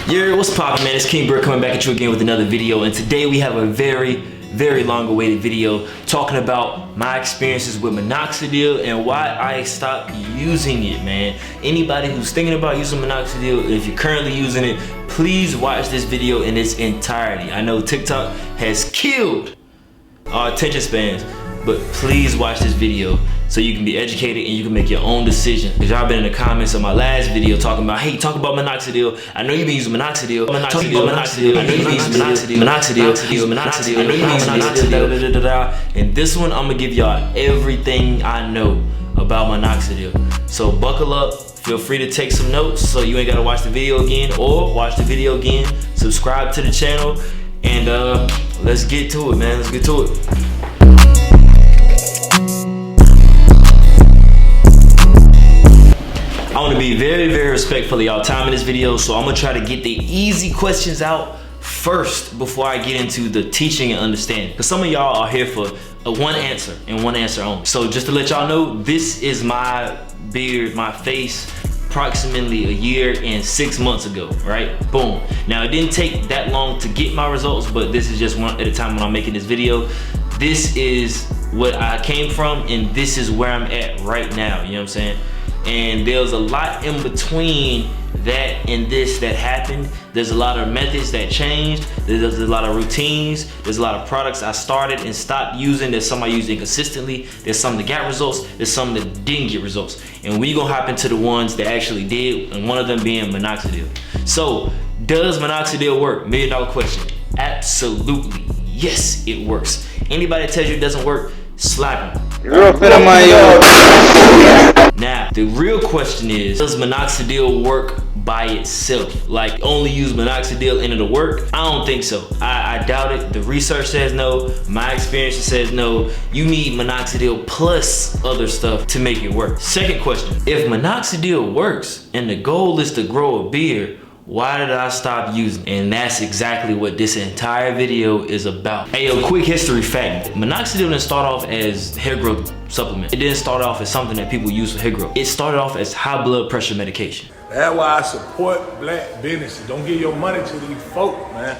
Yo, what's poppin', man? It's King Bril coming back at you again with another video, and today we have a very long awaited video talking about my experiences with Minoxidil and why I stopped using it, man. Anybody who's thinking about using Minoxidil, if you're currently using it, please watch this video in its entirety. I know TikTok has killed our attention spans, but please watch this video so you can be educated and you can make your own decision. Because y'all been in the comments of my last video talking about, hey, talk about Minoxidil. I know you've been using Minoxidil. I know you've been using Minoxidil. I know you've been using Minoxidil. And this one, I'm gonna give y'all everything I know about Minoxidil. So buckle up. Feel free to take some notes so you ain't gotta watch the video again, or watch the video again. Subscribe to the channel, and let's get to it, man. Let's get to it. I want to be very respectful of y'all time in this video, so I'm gonna try to get the easy questions out first before I get into the teaching and understanding. Because some of y'all are here for one answer and one answer only. So just to let y'all know, this is my beard, my face, approximately a year and 6 months ago, right? Boom. Now it didn't take that long to get my results, but this is just one at a time when I'm making this video. This is what I came from, and this is where I'm at right now, you know what I'm saying? And there's a lot in between that and this that happened. There's a lot of methods that changed. There's a lot of routines. There's a lot of products I started and stopped using. There's some I used inconsistently. There's some that got results. There's some that didn't get results. And we gonna hop into the ones that actually did, and one of them being Minoxidil. So, does Minoxidil work? $1 million question. Absolutely. Yes, it works. Anybody that tells you it doesn't work, slap them. Now, the real question is, does Minoxidil work by itself? Like, only use Minoxidil and it'll work? I don't think so. I doubt it. The research says no. My experience says no. You need Minoxidil plus other stuff to make it work. Second question, if Minoxidil works and the goal is to grow a beard, why did I stop using it? And that's exactly what this entire video is about. Hey, a quick history fact. Minoxidil didn't start off as hair growth supplement. It didn't start off as something that people use for hair growth. It started off as high blood pressure medication. That's why I support black businesses. Don't give your money to these folk, man.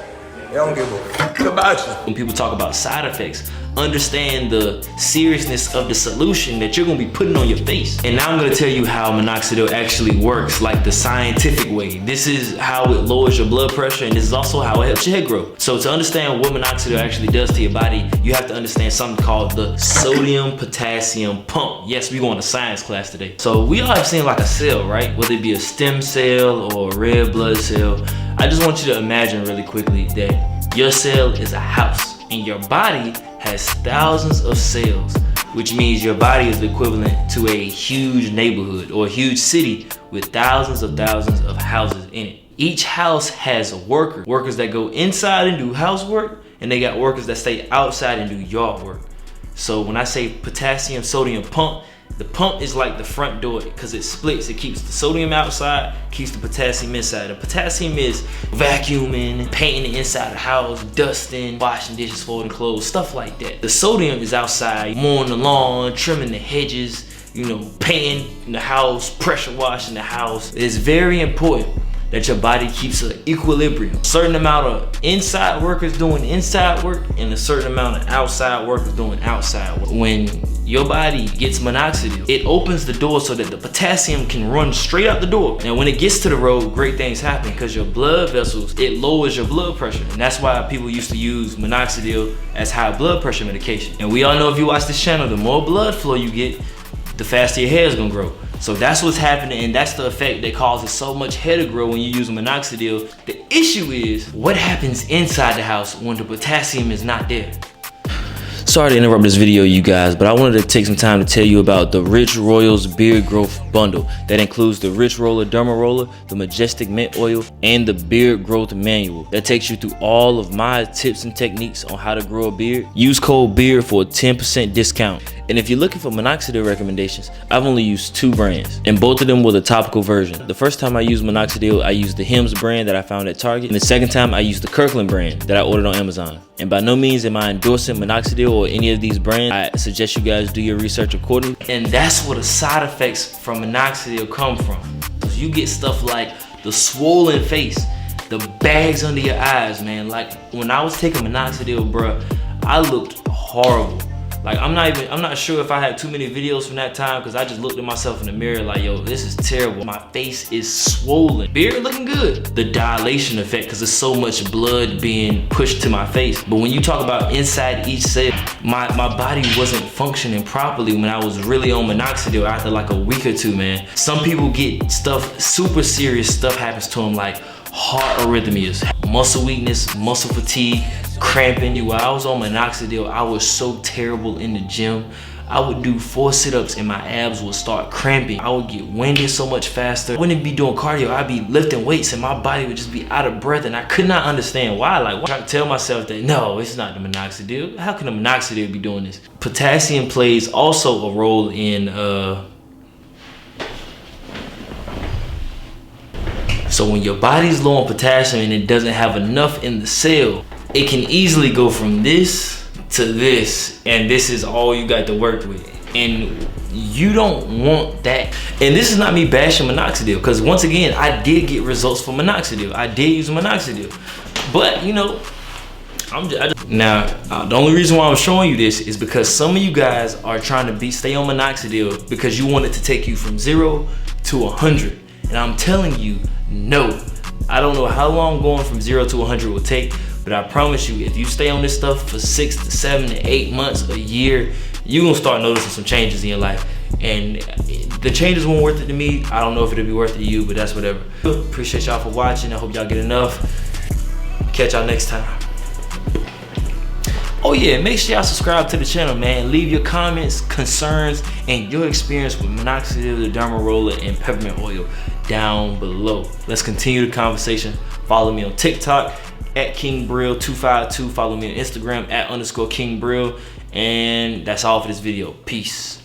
They don't give a fuck about you. When people talk about side effects, understand the seriousness of the solution that you're gonna be putting on your face. And now I'm gonna tell you how Minoxidil actually works, like the scientific way. This is how it lowers your blood pressure, and this is also how it helps your hair grow. So to understand what Minoxidil actually does to your body, you have to understand something called the sodium potassium pump. Yes, we're going to science class today. So we all have seen like a cell, right? Whether it be a stem cell or a red blood cell. I just want you to imagine really quickly that your cell is a house, and your body has thousands of cells, which means your body is the equivalent to a huge neighborhood or a huge city with thousands of houses in it. Each house has workers that go inside and do housework, and they got workers that stay outside and do yard work. So when I say potassium sodium pump, the pump is like the front door because it splits. It keeps the sodium outside, keeps the potassium inside. The potassium is vacuuming, painting the inside of the house, dusting, washing dishes, folding clothes, stuff like that. The sodium is outside, mowing the lawn, trimming the hedges, you know, painting the house, pressure washing the house. It's very important that your body keeps an equilibrium. A certain amount of inside workers doing inside work, and a certain amount of outside workers doing outside work. When your body gets Minoxidil, it opens the door so that the potassium can run straight out the door. And when it gets to the road, great things happen because your blood vessels, it lowers your blood pressure. And that's why people used to use Minoxidil as high blood pressure medication. And we all know, if you watch this channel, the more blood flow you get, the faster your hair is gonna grow. So that's what's happening, and that's the effect that causes so much hair to grow when you use Minoxidil. The issue is, what happens inside the house when the potassium is not there? Sorry to interrupt this video, you guys, but I wanted to take some time to tell you about the Rich Royals Beard Growth Bundle. That includes the Rich Roller Derma Roller, the Majestic Mint Oil, and the Beard Growth Manual. That takes you through all of my tips and techniques on how to grow a beard. Use code BEARD for a 10% discount. And if you're looking for Minoxidil recommendations, I've only used 2 brands, and both of them were the topical version. The first time I used Minoxidil, I used the Hims brand that I found at Target, and the second time I used the Kirkland brand that I ordered on Amazon. And by no means am I endorsing Minoxidil or any of these brands. I suggest you guys do your research accordingly. And that's where the side effects from Minoxidil come from. You get stuff like the swollen face, the bags under your eyes, man. Like when I was taking minoxidil, bruh, I looked horrible. Like I'm not sure if I had too many videos from that time because I just looked at myself in the mirror like, yo, this is terrible. My face is swollen. Beard looking good. The dilation effect because there's so much blood being pushed to my face. But when you talk about inside each cell, my body wasn't functioning properly when I was really on minoxidil after like a week or two, man. Some people get stuff, super serious stuff happens to them like heart arrhythmias, muscle weakness, muscle fatigue, cramping. While I was on minoxidil, I was so terrible in the gym. I would do 4 sit-ups and my abs would start cramping. I would get winded so much faster. I wouldn't be doing cardio, I'd be lifting weights and my body would just be out of breath, and I could not understand why. Like, I tried to tell myself that, no, it's not the minoxidil. How can the minoxidil be doing this? Potassium plays also a role in, so when your body's low on potassium and it doesn't have enough in the cell, it can easily go from this to this, and this is all you got to work with. And you don't want that. And this is not me bashing minoxidil, because once again, I did get results from minoxidil. I did use minoxidil. But you know, the only reason why I'm showing you this is because some of you guys are trying to stay on minoxidil because you want it to take you from 0 to 100. And I'm telling you, no. I don't know how long going from 0 to 100 will take, but I promise you, if you stay on this stuff for 6 to 7 to 8 months, a year, you're gonna start noticing some changes in your life. And the changes weren't worth it to me. I don't know if it'll be worth it to you, but that's whatever. Appreciate y'all for watching. I hope y'all get enough. Catch y'all next time. Oh yeah, make sure y'all subscribe to the channel, man. Leave your comments, concerns, and your experience with minoxidil, the derma roller, and peppermint oil down below. Let's continue the conversation. Follow me on TikTok at King Bril 252. Follow me on Instagram at _King Bril. And that's all for this video. Peace.